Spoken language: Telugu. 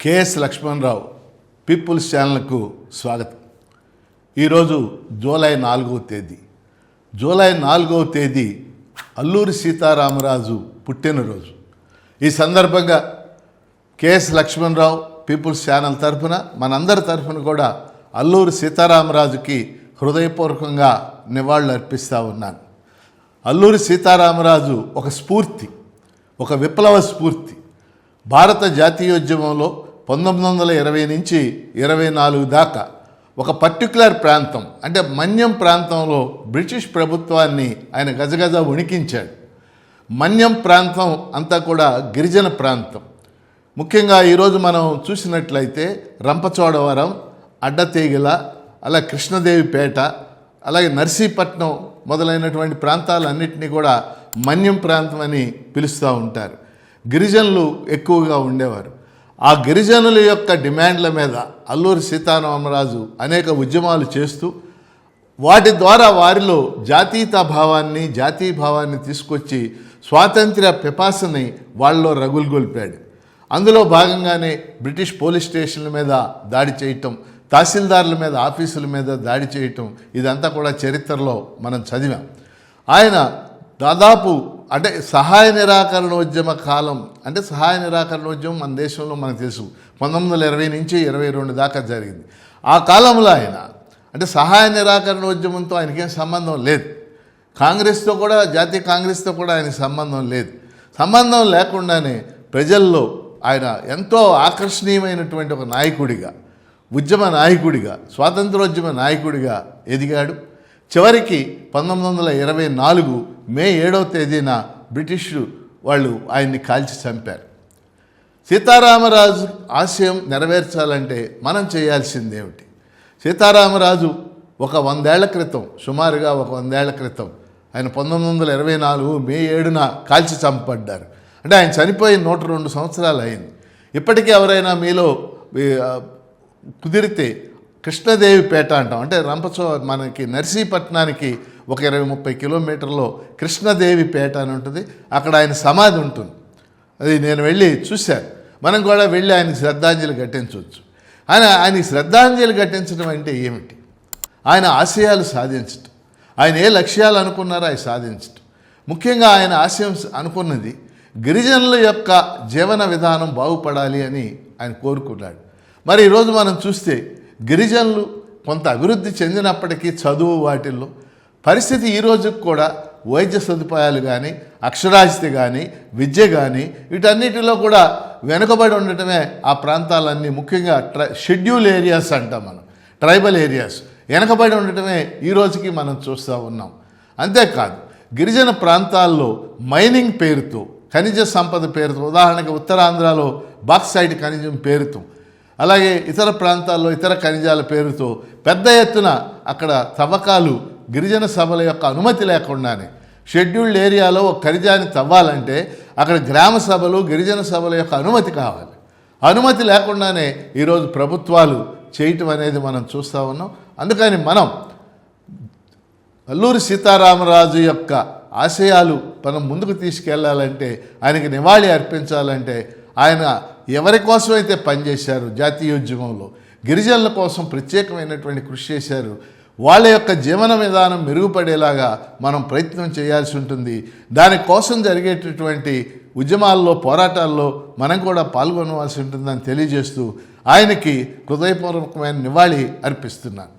కేఎస్ లక్ష్మణరావు పీపుల్స్ ఛానల్కు స్వాగతం. ఈరోజు జూలై 4వ తేదీ. జూలై 4వ తేదీ అల్లూరి సీతారామరాజు పుట్టినరోజు. ఈ సందర్భంగా కేఎస్ లక్ష్మణరావు పీపుల్స్ ఛానల్ తరఫున మనందరి తరఫున కూడా అల్లూరి సీతారామరాజుకి హృదయపూర్వకంగా నివాళులు అర్పిస్తూ ఉన్నాను. అల్లూరి సీతారామరాజు ఒక స్ఫూర్తి, ఒక విప్లవ స్ఫూర్తి. భారత జాతీయోద్యమంలో 1920 నుంచి 24 దాకా ఒక పర్టికులర్ ప్రాంతం అంటే మన్యం ప్రాంతంలో బ్రిటిష్ ప్రభుత్వాన్ని ఆయన గజగజ వణికించాడు. మన్యం ప్రాంతం అంతా కూడా గిరిజన ప్రాంతం. ముఖ్యంగా ఈరోజు మనం చూసినట్లయితే రంపచోడవరం, అడ్డతీగల, అలా కృష్ణదేవిపేట, అలాగే నర్సీపట్నం మొదలైనటువంటి ప్రాంతాలన్నింటినీ కూడా మన్యం ప్రాంతం అని పిలుస్తూ ఉంటారు. గిరిజనులు ఎక్కువగా ఉండేవారు. ఆ గిరిజనుల యొక్క డిమాండ్ల మీద అల్లూరి సీతారామరాజు అనేక ఉద్యమాలు చేస్తూ వాటి ద్వారా వారిలో జాతీయ భావాన్ని తీసుకొచ్చి స్వాతంత్ర్య పిపాసని వాళ్ళలో రగులుగొల్పాడు. అందులో భాగంగానే బ్రిటిష్ పోలీస్ స్టేషన్ల మీద దాడి చేయటం, తహసీల్దార్ల మీద, ఆఫీసుల మీద దాడి చేయటం, ఇదంతా కూడా చరిత్రలో మనం చదివాం. ఆయన దాదాపు అంటే సహాయ నిరాకరణోద్యమ కాలం, అంటే సహాయ నిరాకరణోద్యమం మన దేశంలో మనకు తెలుసు 1920 నుంచి 22 దాకా జరిగింది. ఆ కాలంలో ఆయన అంటే సహాయ నిరాకరణోద్యమంతో ఆయనకేం సంబంధం లేదు. కాంగ్రెస్తో కూడా, జాతీయ కాంగ్రెస్తో కూడా ఆయనకి సంబంధం లేదు. సంబంధం లేకుండానే ప్రజల్లో ఆయన ఎంతో ఆకర్షణీయమైనటువంటి ఒక నాయకుడిగా, ఉద్యమ నాయకుడిగా, స్వాతంత్రోద్యమ నాయకుడిగా ఎదిగాడు. చివరికి 1924 మే 7వ తేదీన బ్రిటిష్ వాళ్ళు ఆయన్ని కాల్చి చంపారు. సీతారామరాజు ఆశయం నెరవేర్చాలంటే మనం చేయాల్సిందేమిటి? సీతారామరాజు ఒక 100 ఏళ్ల క్రితం, సుమారుగా ఒక 100 ఏళ్ల క్రితం ఆయన 1924 మే 7న కాల్చి చంపబడ్డారు. అంటే ఆయన చనిపోయి 102 సంవత్సరాలు అయింది. ఇప్పటికీ ఎవరైనా మీలో కుదిరితే కృష్ణదేవిపేట అంటాం, అంటే మనకి నర్సీపట్నానికి ఒక 20-30 కిలోమీటర్లో కృష్ణదేవిపేట అని ఉంటుంది. అక్కడ ఆయన సమాధి ఉంటుంది. అది నేను వెళ్ళి చూశాను. మనం కూడా వెళ్ళి ఆయనకి శ్రద్ధాంజలి ఘటించవచ్చు. ఆయనకి శ్రద్ధాంజలి ఘటించడం అంటే ఏమిటి? ఆయన ఆశయాలు సాధించటం, ఆయన ఏ లక్ష్యాలు అనుకున్నారో అవి సాధించటం. ముఖ్యంగా ఆయన ఆశయం అనుకున్నది గిరిజనుల యొక్క జీవన విధానం బాగుపడాలి అని ఆయన కోరుకున్నాడు. మరి ఈరోజు మనం చూస్తే గిరిజనులు కొంత అభివృద్ధి చెందినప్పటికీ చదువు వాటిల్లో పరిస్థితి ఈ రోజుకు కూడా వైద్య సదుపాయాలు కానీ, అక్షరాస్యత కానీ, విద్య కానీ వీటన్నిటిలో కూడా వెనుకబడి ఉండటమే ఆ ప్రాంతాలన్నీ. ముఖ్యంగా షెడ్యూల్ ఏరియాస్ అంటాం మనం, ట్రైబల్ ఏరియాస్ వెనకబడి ఉండటమే ఈ రోజుకి మనం చూస్తూ ఉన్నాం. అంతేకాదు గిరిజన ప్రాంతాల్లో మైనింగ్ పేరుతో, ఖనిజ సంపద పేరుతో, ఉదాహరణకి ఉత్తరాంధ్రలో బాక్సైట్ ఖనిజం పేరుతో, అలాగే ఇతర ప్రాంతాల్లో ఇతర ఖనిజాల పేరుతో పెద్ద ఎత్తున అక్కడ తవ్వకాలు గిరిజన సభల యొక్క అనుమతి లేకుండానే. షెడ్యూల్డ్ ఏరియాలో ఒక ఖనిజాన్ని తవ్వాలంటే అక్కడ గ్రామ సభలు, గిరిజన సభల యొక్క అనుమతి కావాలి. అనుమతి లేకుండానే ఈరోజు ప్రభుత్వాలు చేయటం అనేది మనం చూస్తూ ఉన్నాం. అందుకని మనం అల్లూరి సీతారామరాజు యొక్క ఆశయాలు మనం ముందుకు తీసుకెళ్లాలంటే, ఆయనకి నివాళి అర్పించాలంటే, ఆయన ఎవరి కోసం అయితే పనిచేశారు జాతీయోద్యమంలో, గిరిజనుల కోసం ప్రత్యేకమైనటువంటి కృషి చేశారు, వాళ్ళ యొక్క జీవన విధానం మెరుగుపడేలాగా మనం ప్రయత్నం చేయాల్సి ఉంటుంది. దానికోసం జరిగేటటువంటి ఉద్యమాల్లో, పోరాటాల్లో మనం కూడా పాల్గొనవలసి ఉంటుందని తెలియజేస్తూ ఆయనకి హృదయపూర్వకమైన నివాళి అర్పిస్తున్నాను.